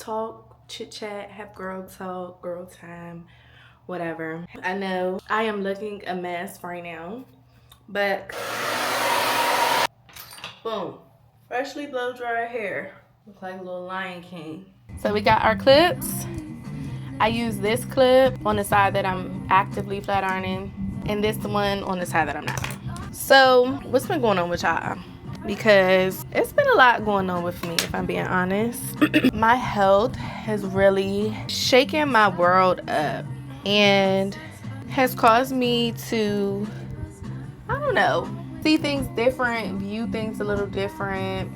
talk, chit chat, have girl talk, girl time, whatever. I know I am looking a mess right now, but boom, freshly blow dry hair. Look like a little Lion King. So we got our clips. I use this clip on the side that I'm actively flat ironing, and this one on the side that I'm not. So what's been going on with y'all? Because it's been a lot going on with me, if I'm being honest. My health has really shaken my world up and has caused me to, I don't know, see things different, view things a little different,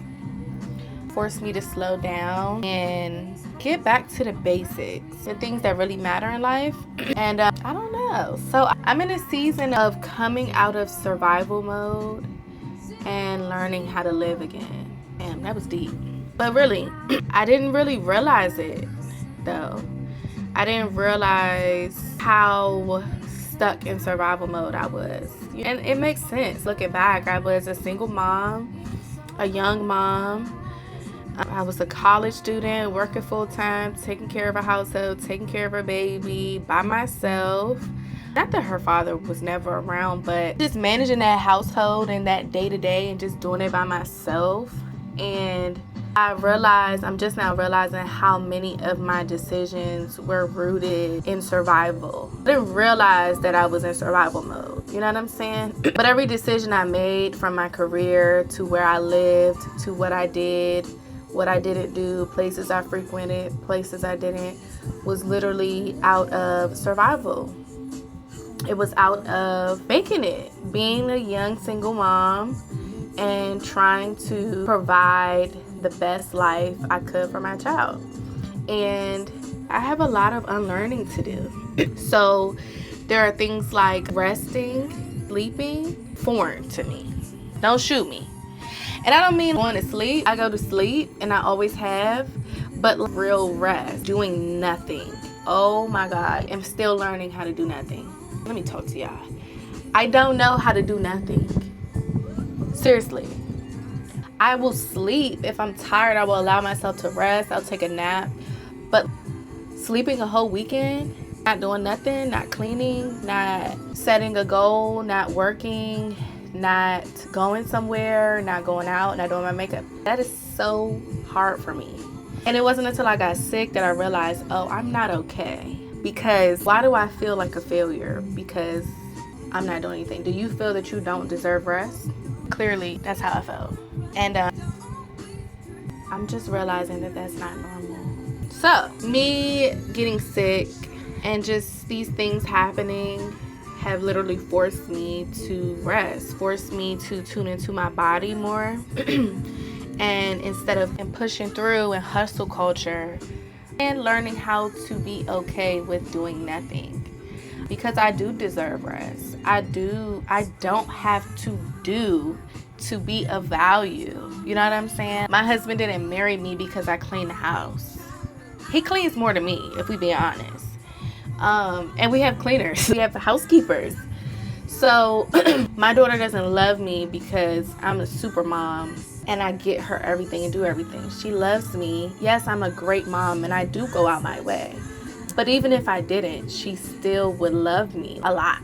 forced me to slow down and get back to the basics, the things that really matter in life. And I don't know. So I'm in a season of coming out of survival mode and learning how to live again. Damn, that was deep. But really, I didn't really realize it though. I didn't realize how stuck in survival mode I was. And it makes sense. Looking back, I was a single mom, a young mom. I was a college student, working full-time, taking care of a household, taking care of a baby by myself. Not that her father was never around, but just managing that household and that day-to-day and just doing it by myself. And I'm just now realizing how many of my decisions were rooted in survival. I didn't realize that I was in survival mode, you know what I'm saying? But every decision I made, from my career to where I lived, to what I did, what I didn't do, places I frequented, places I didn't, was literally out of survival. It was out of making it, being a young single mom and trying to provide the best life I could for my child. And I have a lot of unlearning to do. So there are things like resting, sleeping, foreign to me. Don't shoot me. And I don't mean going to sleep. I go to sleep and I always have, but real rest, doing nothing. Oh my God, I'm still learning how to do nothing. Let me talk to y'all. I don't know how to do nothing. Seriously. I will sleep. If I'm tired, I will allow myself to rest. I'll take a nap. But sleeping a whole weekend, not doing nothing, not cleaning, not setting a goal, not working, not going somewhere, not going out, not doing my makeup. That is so hard for me. And it wasn't until I got sick that I realized, oh, I'm not okay. Because why do I feel like a failure? Because I'm not doing anything. Do you feel that you don't deserve rest? Clearly, that's how I felt. And I'm just realizing that that's not normal. So, me getting sick and just these things happening have literally forced me to rest, forced me to tune into my body more. And instead of pushing through and hustle culture, and learning how to be okay with doing nothing. Because I do deserve rest. I don't have to do to be of value. You know what I'm saying? My husband didn't marry me because I clean the house. He cleans more than me, if we be honest. And we have cleaners. We have housekeepers. So my daughter doesn't love me because I'm a super mom and I get her everything and do everything. She loves me. Yes, I'm a great mom and I do go out my way. But even if I didn't, she still would love me a lot.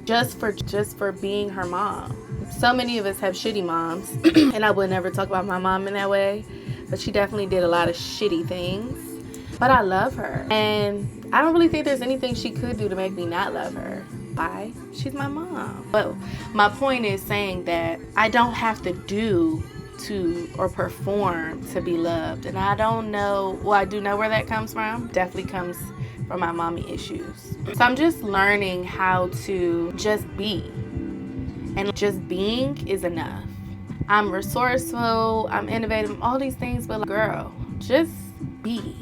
Just for being her mom. So many of us have shitty moms. And I would never talk about my mom in that way. But she definitely did a lot of shitty things. But I love her. And I don't really think there's anything she could do to make me not love her. Why? She's my mom. But my point is saying that I don't have to do to or perform to be loved. And I don't know, well, I do know where that comes from. Definitely comes from my mommy issues. So I'm just learning how to just be. And just being is enough. I'm resourceful, I'm innovative, all these things, but like, girl, just be.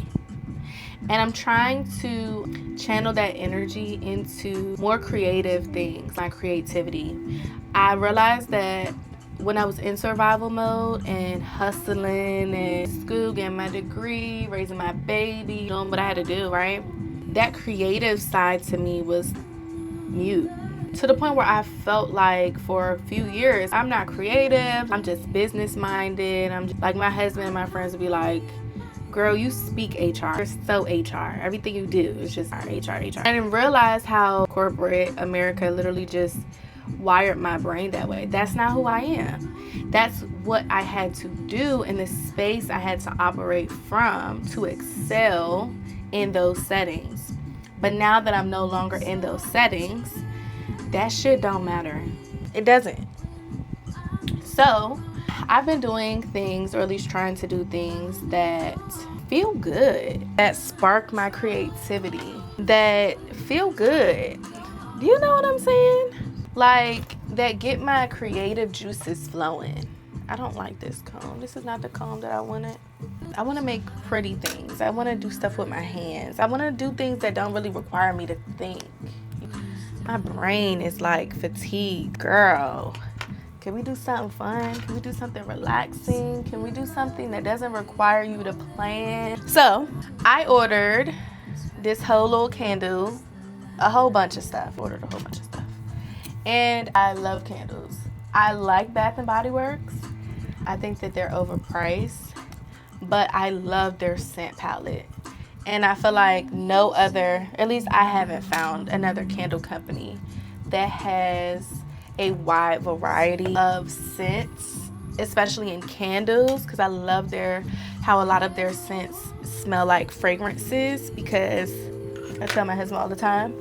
And I'm trying to channel that energy into more creative things, my creativity. I realized that when I was in survival mode and hustling and school, getting my degree, raising my baby, doing what I had to do, right? That creative side to me was mute. To the point where I felt like for a few years, I'm not creative. I'm just business minded. I'm just, like my husband and my friends would be like, girl, you speak HR. You're so HR. Everything you do is just HR. I didn't realize how corporate America literally just wired my brain that way. That's not who I am. That's what I had to do in the space I had to operate from to excel in those settings. But now that I'm no longer in those settings, that shit don't matter. It doesn't. So I've been doing things, or at least trying to do things that feel good, that spark my creativity, that feel good. Do you know what I'm saying? Like, that get my creative juices flowing. I don't like this comb. This is not the comb that I wanted. I want to make pretty things. I want to do stuff with my hands. I want to do things that don't really require me to think. My brain is like fatigued. Girl, can we do something fun? Can we do something relaxing? Can we do something that doesn't require you to plan? So I ordered this whole little candle, a whole bunch of stuff. And I love candles. I like Bath and Body Works. I think that they're overpriced, but I love their scent palette. And I feel like no other, at least I haven't found another candle company that has a wide variety of scents, especially in candles, because I love how a lot of their scents smell like fragrances, because I tell my husband all the time,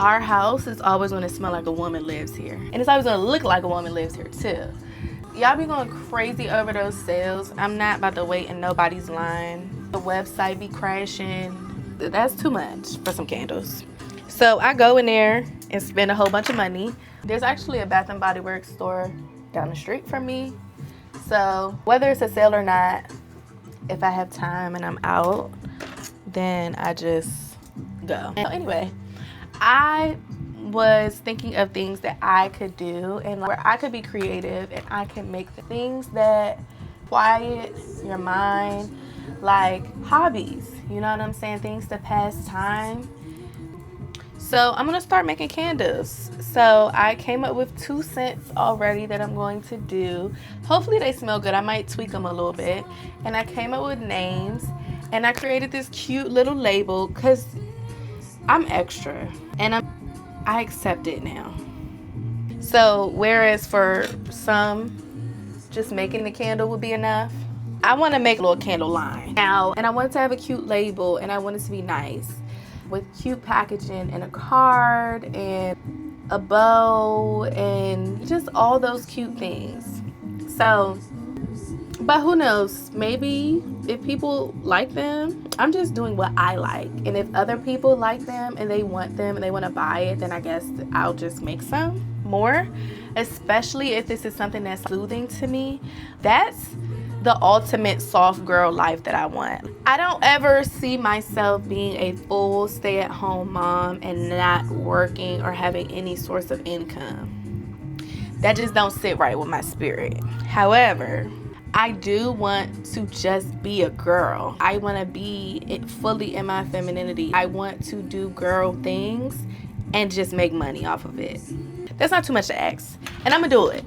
our house is always going to smell like a woman lives here. And it's always going to look like a woman lives here too. Y'all be going crazy over those sales. I'm not about to wait in nobody's line. The website be crashing. That's too much for some candles. So I go in there and spend a whole bunch of money. There's actually a Bath and Body Works store down the street from me. So whether it's a sale or not, if I have time and I'm out, then I just go. So anyway, I was thinking of things that I could do and where I could be creative and I can make the things that quiet your mind, like hobbies, you know what I'm saying? Things to pass time. So I'm gonna start making candles. So I came up with 2 scents already that I'm going to do. Hopefully they smell good. I might tweak them a little bit. And I came up with names and I created this cute little label because I'm extra and I accept it now. So whereas for some, just making the candle would be enough, I want to make a little candle line now, and I want it to have a cute label, and I want it to be nice with cute packaging and a card and a bow and just all those cute things. So, but who knows, maybe if people like them, I'm just doing what I like. And if other people like them and they want them and they want to buy it, then I guess I'll just make some more, especially if this is something that's soothing to me. That's the ultimate soft girl life that I want. I don't ever see myself being a full stay-at-home mom and not working or having any source of income. That just don't sit right with my spirit. However, I do want to just be a girl. I want to be fully in my femininity. I want to do girl things and just make money off of it. That's not too much to ask. And I'm going to do it.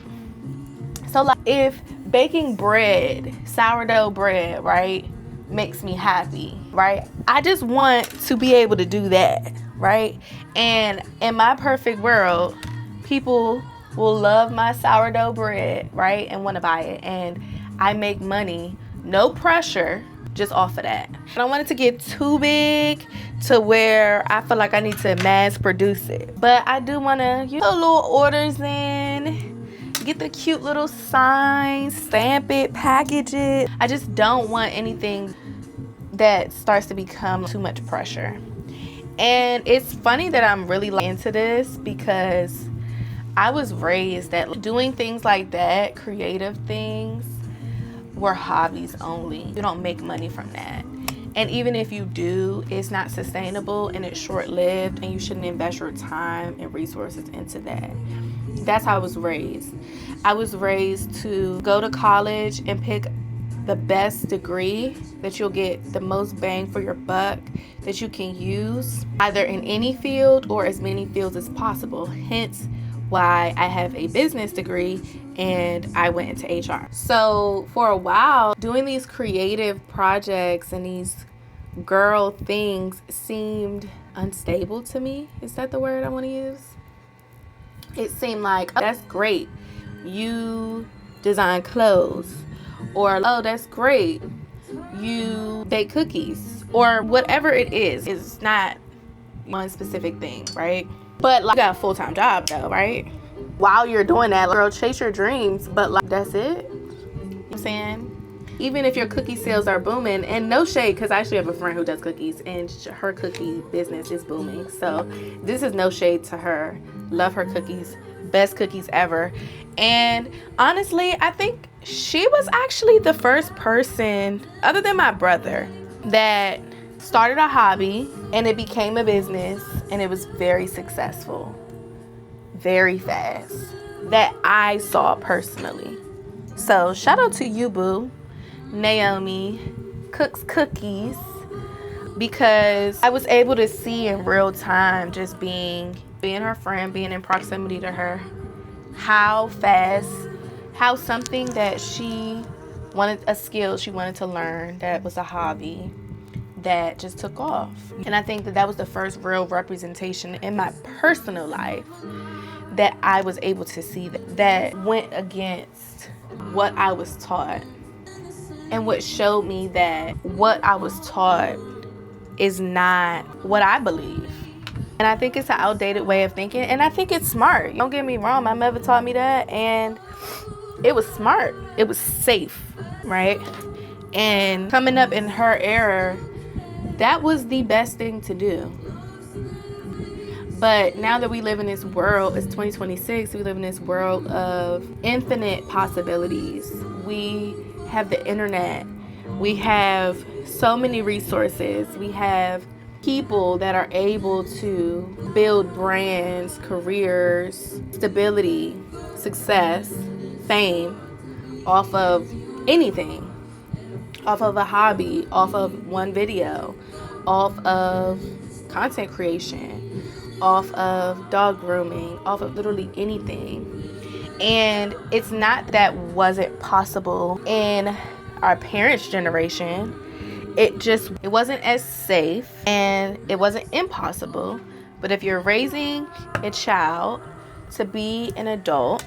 So like if baking bread, sourdough bread, right, makes me happy, right? I just want to be able to do that, right? And in my perfect world, people will love my sourdough bread, right, and want to buy it. And I make money, no pressure, just off of that. I don't want it to get too big to where I feel like I need to mass produce it. But I do want to get little orders in, get the cute little signs, stamp it, package it. I just don't want anything that starts to become too much pressure. And it's funny that I'm really into this because I was raised that doing things like that, creative things, were hobbies only. You don't make money from that. And even if you do, it's not sustainable and it's short-lived, and you shouldn't invest your time and resources into that. That's how I was raised. I was raised to go to college and pick the best degree that you'll get the most bang for your buck, that you can use either in any field or as many fields as possible. Hence why I have a business degree and I went into HR. So for a while, doing these creative projects and these girl things seemed unstable to me. Is that the word I want to use? It seemed like, oh, that's great, you design clothes, or oh, that's great, you bake cookies, or whatever it is. It's not one specific thing, right? But like, you got a full-time job though, right? While you're doing that, girl, chase your dreams, but like, that's it. You know what I'm saying? Even if your cookie sales are booming, and no shade, because I actually have a friend who does cookies and her cookie business is booming. So this is no shade to her. Love her cookies. Best cookies ever. And honestly, I think she was actually the first person, other than my brother, that started a hobby and it became a business and it was very successful, very fast, that I saw personally. So shout out to you, boo. Naomi Cooks Cookies, because I was able to see in real time, just being her friend, being in proximity to her, how fast, how something that she wanted, a skill she wanted to learn, that was a hobby, that just took off. And I think that was the first real representation in my personal life that I was able to see that went against what I was taught, and what showed me that what I was taught is not what I believe. And I think it's an outdated way of thinking, and I think it's smart. Don't get me wrong, my mother taught me that, and it was smart. It was safe, right? And coming up in her era, that was the best thing to do. But now that we live in this world, it's 2026, we live in this world of infinite possibilities. We have the internet. We have so many resources. We have people that are able to build brands, careers, stability, success, fame off of anything, off of a hobby, off of one video, off of content creation, off of dog grooming, off of literally anything. And it's not that wasn't possible in our parents' generation. It wasn't as safe, and it wasn't impossible. But if you're raising a child to be an adult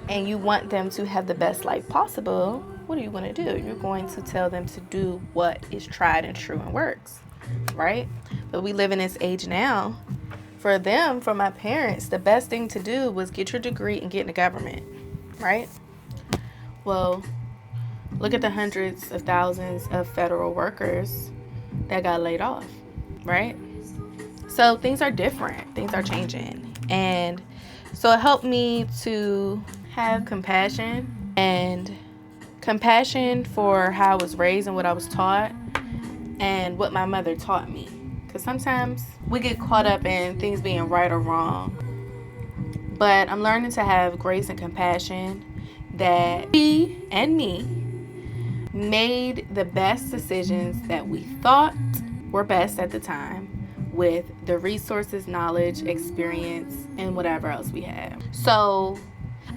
and you want them to have the best life possible, what are you going to do? You're going to tell them to do what is tried and true and works, right? But we live in this age now. For them, for my parents, the best thing to do was get your degree and get in the government, right? Well, look at the hundreds of thousands of federal workers that got laid off, right? So things are different. Things are changing. And so it helped me to have compassion, and compassion for how I was raised and what I was taught and what my mother taught me. Because sometimes we get caught up in things being right or wrong. But I'm learning to have grace and compassion that she and me made the best decisions that we thought were best at the time, with the resources, knowledge, experience, and whatever else we have. So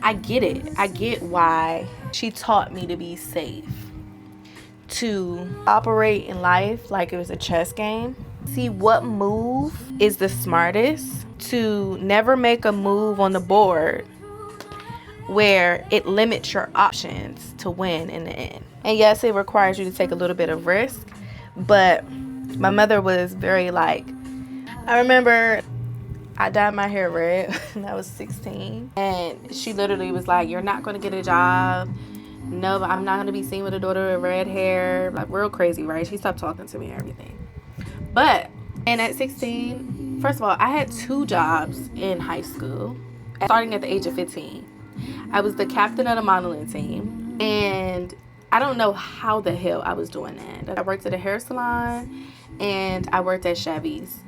I get it. I get why she taught me to be safe, to operate in life like it was a chess game. See what move is the smartest, to never make a move on the board where it limits your options to win in the end. And yes, it requires you to take a little bit of risk, but my mother was very I remember I dyed my hair red when I was 16, and she literally was like, you're not going to get a job. No, I'm not going to be seen with a daughter with red hair. Real crazy, right? She stopped talking to me and everything. And at 16, first of all, I had 2 jobs in high school, starting at the age of 15. I was the captain of the modeling team, and I don't know how the hell I was doing that. I worked at a hair salon, and I worked at Chevy's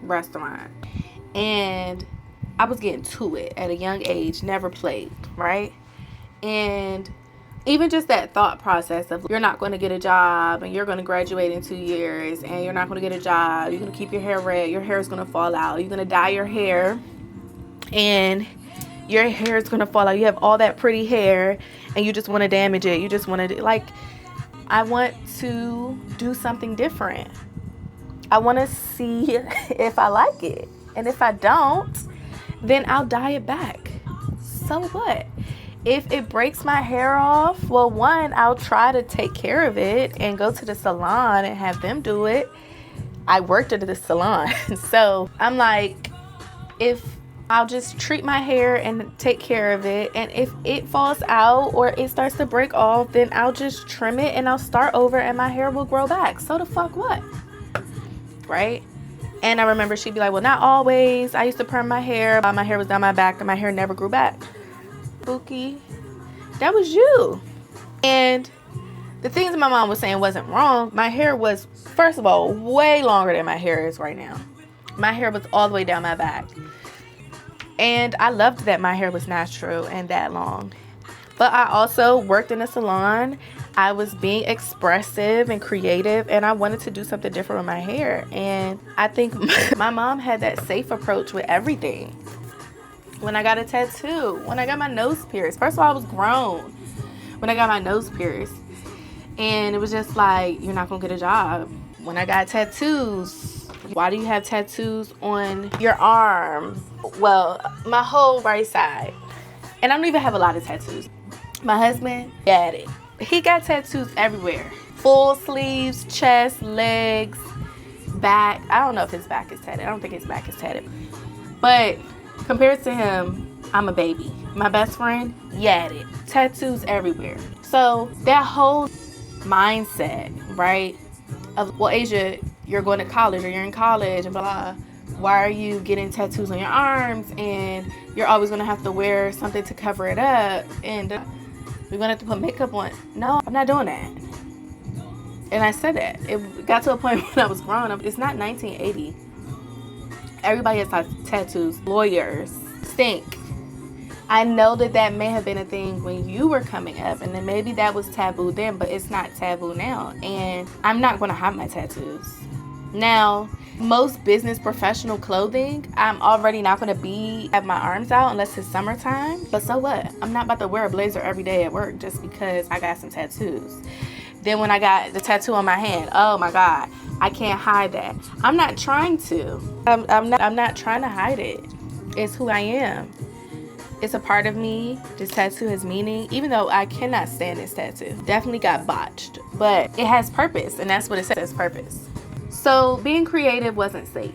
restaurant, and I was getting to it at a young age, never played, right? And even just that thought process of you're not going to get a job, and you're going to graduate in 2 years, and you're not going to get a job, you're going to keep your hair red, your hair is going to fall out, you're going to dye your hair, and your hair is gonna fall out. You have all that pretty hair and you just want to damage it. You just want to, like, I want to do something different. I want to see if I like it. And if I don't, then I'll dye it back. So what? If it breaks my hair off, well, one, I'll try to take care of it and go to the salon and have them do it. I worked at the salon. So I'm like, if I'll just treat my hair and take care of it, and if it falls out or it starts to break off, then I'll just trim it and I'll start over and my hair will grow back. So the fuck what? Right? And I remember she'd be like, well, not always. I used to perm my hair, but my hair was down my back and my hair never grew back. Spooky. That was you. And the things that my mom was saying wasn't wrong. My hair was, first of all, way longer than my hair is right now. My hair was all the way down my back. And I loved that my hair was natural and that long. But I also worked in a salon. I was being expressive and creative, and I wanted to do something different with my hair. And I think my mom had that safe approach with everything. When I got a tattoo, when I got my nose pierced. First of all, I was grown when I got my nose pierced. And it was just like, you're not going to get a job. When I got tattoos, why do you have tattoos on your arm? Well, my whole right side. And I don't even have a lot of tattoos. My husband got it. He got tattoos everywhere. Full sleeves, chest, legs, back. I don't know if his back is tatted. I don't think his back is tatted. But compared to him, I'm a baby. My best friend, got it. Tattoos everywhere. So that whole mindset, right? Of, well, Asia, you're going to college or you're in college and blah. Why are you getting tattoos on your arms? And you're always going to have to wear something to cover it up. And you're going to have to put makeup on. No, I'm not doing that. And I said that. It got to a point when I was growing up. It's not 1980. Everybody has tattoos. Lawyers stink. I know that may have been a thing when you were coming up, and then maybe that was taboo then, but it's not taboo now. And I'm not going to hide my tattoos. Now, most business professional clothing, I'm already not going to have my arms out unless it's summertime. But so what? I'm not about to wear a blazer every day at work just because I got some tattoos. Then when I got the tattoo on my hand, oh my God, I can't hide that. I'm not trying to. I'm not trying to hide it. It's who I am. It's a part of me. This tattoo has meaning, even though I cannot stand this tattoo. Definitely got botched, but it has purpose, and that's what it says, purpose. So being creative wasn't safe.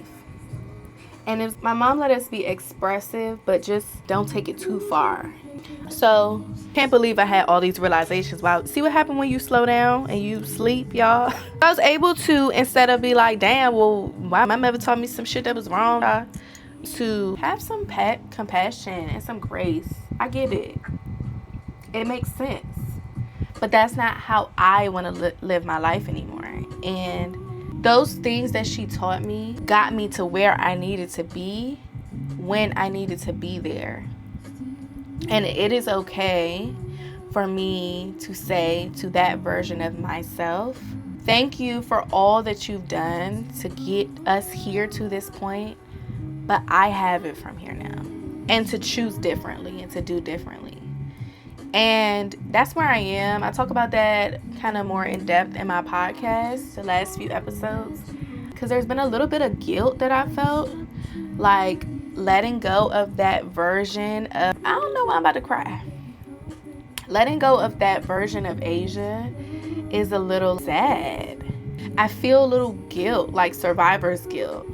And if my mom let us be expressive, but just don't take it too far. So can't believe I had all these realizations. Wow, see what happened when you slow down and you sleep, y'all? I was able to, instead of be like, damn, well, why my mother taught me some shit that was wrong, to have some compassion and some grace. I get it. It makes sense. But that's not how I want to live my life anymore. And those things that she taught me got me to where I needed to be when I needed to be there. And it is okay for me to say to that version of myself, thank you for all that you've done to get us here to this point. But I have it from here now. And to choose differently and to do differently. And that's where I am. I talk about that kind of more in depth in my podcast, the last few episodes. Because there's been a little bit of guilt that I felt. Like letting go of that version of, I don't know why I'm about to cry. Letting go of that version of Asia is a little sad. I feel a little guilt, like survivor's guilt.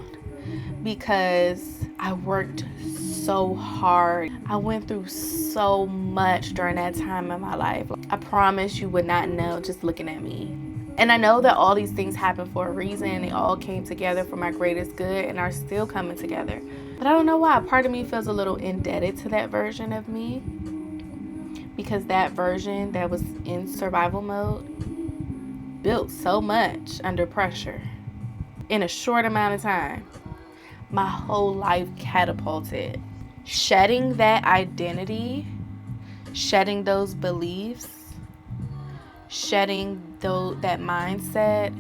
Because I worked so hard. I went through so much during that time in my life. I promise you would not know just looking at me. And I know that all these things happened for a reason. They all came together for my greatest good and are still coming together. But I don't know why. Part of me feels a little indebted to that version of me. Because that version that was in survival mode built so much under pressure in a short amount of time. My whole life catapulted. Shedding that identity, shedding those beliefs, shedding that mindset,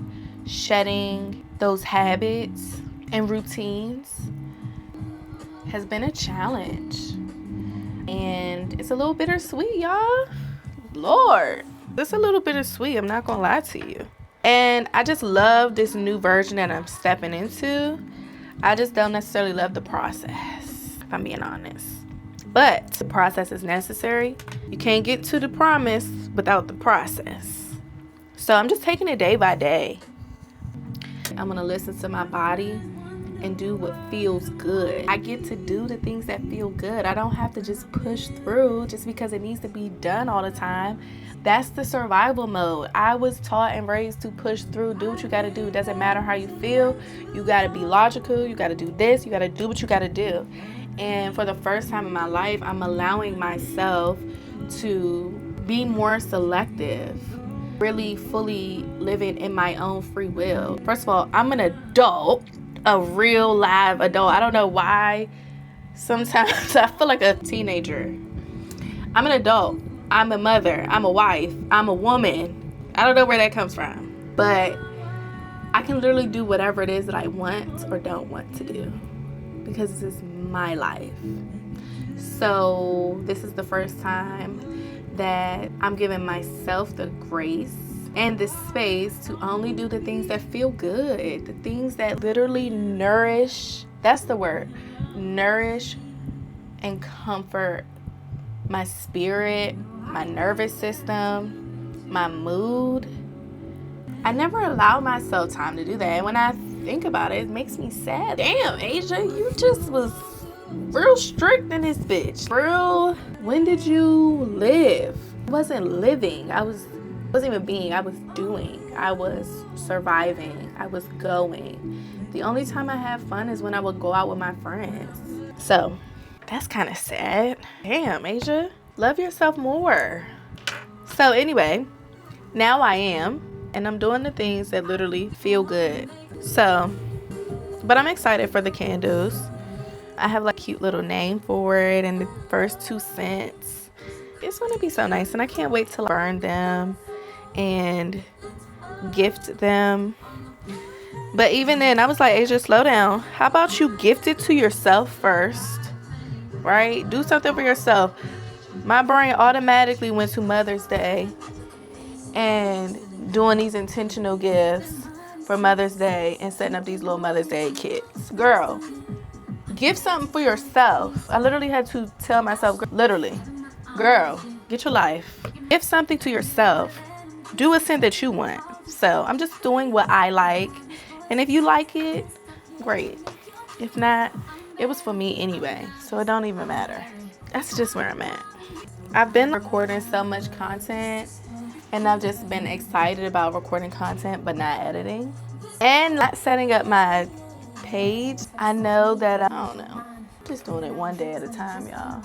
shedding those habits and routines has been a challenge. And it's a little bittersweet, y'all. Lord, it's a little bittersweet, I'm not gonna lie to you. And I just love this new version that I'm stepping into. I just don't necessarily love the process, if I'm being honest. But the process is necessary. You can't get to the promise without the process. So I'm just taking it day by day. I'm gonna listen to my body and do what feels good. I get to do the things that feel good. I don't have to just push through just because it needs to be done all the time. That's the survival mode. I was taught and raised to push through, do what you gotta do. It doesn't matter how you feel. You gotta be logical. You gotta do this. You gotta do what you gotta do. And for the first time in my life, I'm allowing myself to be more selective, really fully living in my own free will. First of all, I'm an adult, a real live adult. I don't know why sometimes I feel like a teenager. I'm an adult. I'm a mother. I'm a wife. I'm a woman. I don't know where that comes from. But I can literally do whatever it is that I want or don't want to do, because this is my life. So this is the first time that I'm giving myself the grace and the space to only do the things that feel good, the things that literally nourish, that's the word, nourish and comfort my spirit, my nervous system, my mood. I never allow myself time to do that. And when I think about it, it makes me sad. Damn, Asia, you just was real strict in this bitch. Real, when did you live? I wasn't living. I wasn't even being. I was doing. I was surviving. I was going. The only time I have fun is when I would go out with my friends. So that's kind of sad. Damn, Asia, love yourself more. So anyway, now I am, and I'm doing the things that literally feel good. So, but I'm excited for the candles. I have like a cute little name for it, and the first 2 scents. It's going to be so nice, and I can't wait to burn them and gift them. But even then, I was like, Asia, slow down. How about you gift it to yourself first, right? Do something for yourself. My brain automatically went to Mother's Day and doing these intentional gifts for Mother's Day and setting up these little Mother's Day kits. Girl, gift something for yourself. I literally had to tell myself, literally, girl, get your life. Gift something to yourself. Do a scent that you want. So I'm just doing what I like. And if you like it, great. If not, it was for me anyway. So it don't even matter. That's just where I'm at. I've been recording so much content, and I've just been excited about recording content but not editing and not setting up my page. I know that I don't know, just doing it one day at a time, y'all.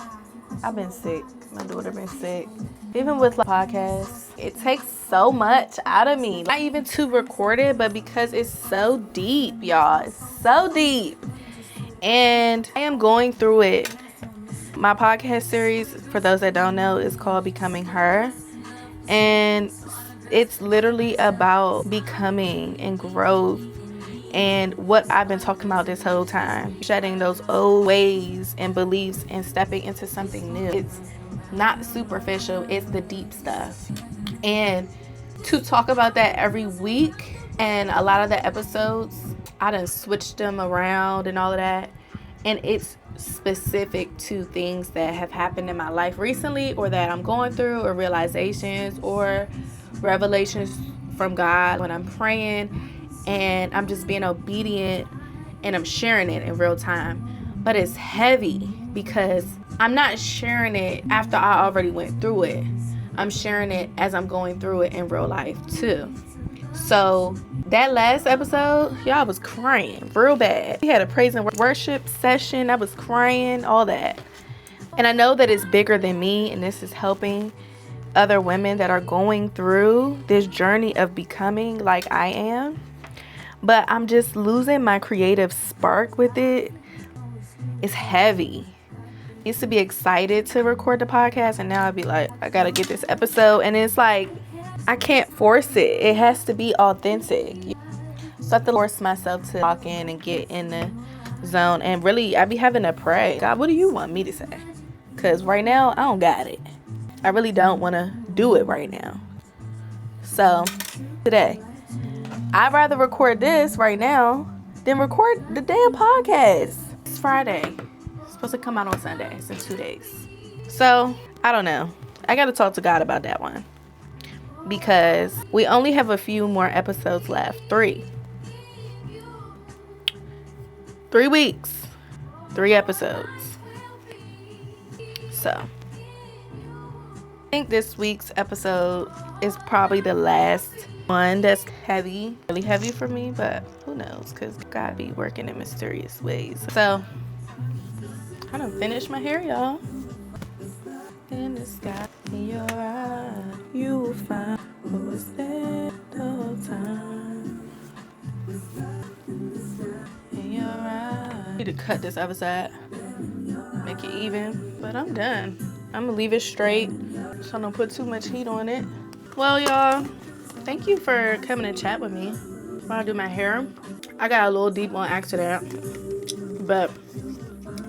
I've been sick. My daughter been sick. Even with like podcasts, it takes so much out of me, not even to record it, but because it's so deep, y'all. It's so deep, and I am going through it. My podcast series, for those that don't know, is called Becoming Her. And it's literally about becoming and growth and what I've been talking about this whole time. Shedding those old ways and beliefs and stepping into something new. It's not superficial, it's the deep stuff. And to talk about that every week, and a lot of the episodes, I done switched them around and all of that. And it's specific to things that have happened in my life recently, or that I'm going through, or realizations or revelations from God when I'm praying and I'm just being obedient and I'm sharing it in real time. But it's heavy because I'm not sharing it after I already went through it. I'm sharing it as I'm going through it in real life too. So that last episode, y'all, was crying real bad. We had a praise and worship session. I was crying, all that. And I know that it's bigger than me, and this is helping other women that are going through this journey of becoming like I am. But I'm just losing my creative spark with it. It's heavy. I used to be excited to record the podcast, and now I'd be like, I gotta get this episode. And it's like, I can't force it. It has to be authentic. So I have to force myself to walk in and get in the zone. And really, I be having to pray. God, what do you want me to say? because right now I don't got it. I really don't want to do it right now. So today, I'd rather record this right now than record the damn podcast. It's Friday. It's supposed to come out on Sunday. It's in 2 days. So I don't know. I got to talk to God about that one. Because we only have a few more episodes left. 3 weeks. 3 episodes. So I think this week's episode is probably the last one that's heavy. Really heavy for me, but who knows? Because God be working in mysterious ways. So I done finished my hair, y'all. In the sky, in your eyes, you will find what was there the whole time. In your eyes. I need to cut this other side, make it even, but I'm done. I'm gonna leave it straight so I don't put too much heat on it. Well, y'all, thank you for coming to chat with me while I do my hair. I got a little deep on accident, but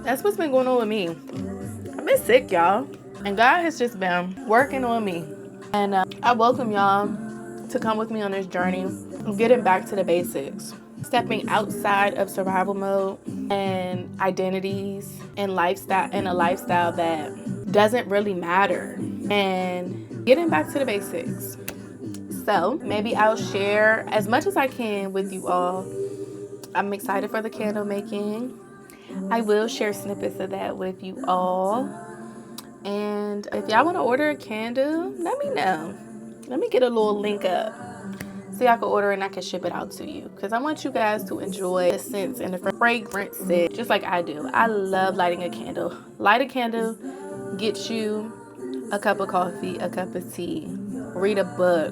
that's what's been going on with me. I've been sick, y'all. And God has just been working on me. And I welcome y'all to come with me on this journey of getting back to the basics. Stepping outside of survival mode and identities and a lifestyle that doesn't really matter. And getting back to the basics. So maybe I'll share as much as I can with you all. I'm excited for the candle making. I will share snippets of that with you all. And if y'all want to order a candle, let me know. Let me get a little link up so y'all can order and I can ship it out to you. Because I want you guys to enjoy the scents and the fragrances just like I do. I love lighting a candle. Light a candle, get you a cup of coffee, a cup of tea, read a book,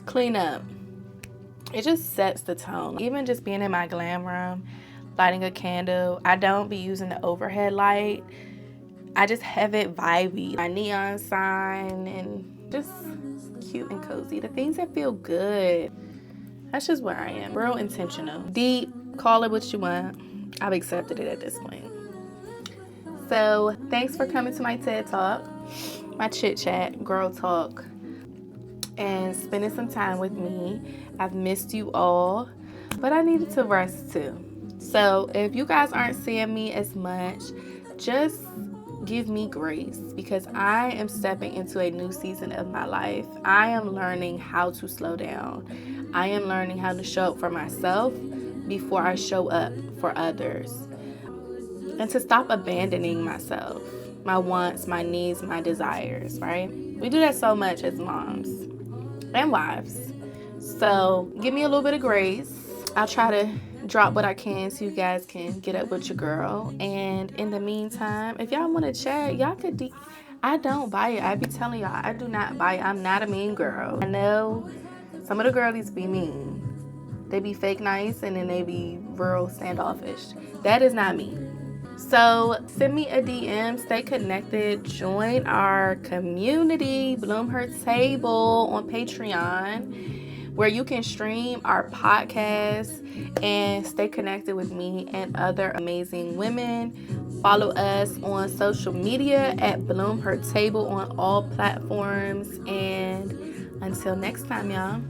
clean up. It just sets the tone. Even just being in my glam room, lighting a candle. I don't be using the overhead light. I just have it vibey. My neon sign and just cute and cozy. The things that feel good. That's just where I am. Real intentional. Deep. Call it what you want. I've accepted it at this point. So thanks for coming to my TED Talk. My chit chat, girl talk. And spending some time with me. I've missed you all. But I needed to rest too. So if you guys aren't seeing me as much, just give me grace because I am stepping into a new season of my life. I am learning how to slow down. I am learning how to show up for myself before I show up for others. And to stop abandoning myself, my wants, my needs, my desires, right? We do that so much as moms and wives. So give me a little bit of grace. I'll try to drop what I can so you guys can get up with your girl. And in the meantime, if y'all want to chat, y'all could I don't buy it. I be telling y'all, I do not buy it. I'm not a mean girl. I know some of the girlies be mean. They be fake nice and then they be real standoffish. That is not me. So send me a DM, stay connected, join our community, Bloom Her Table on Patreon, where you can stream our podcast and stay connected with me and other amazing women. Follow us on social media at Bloom Her Table on all platforms. And until next time, y'all.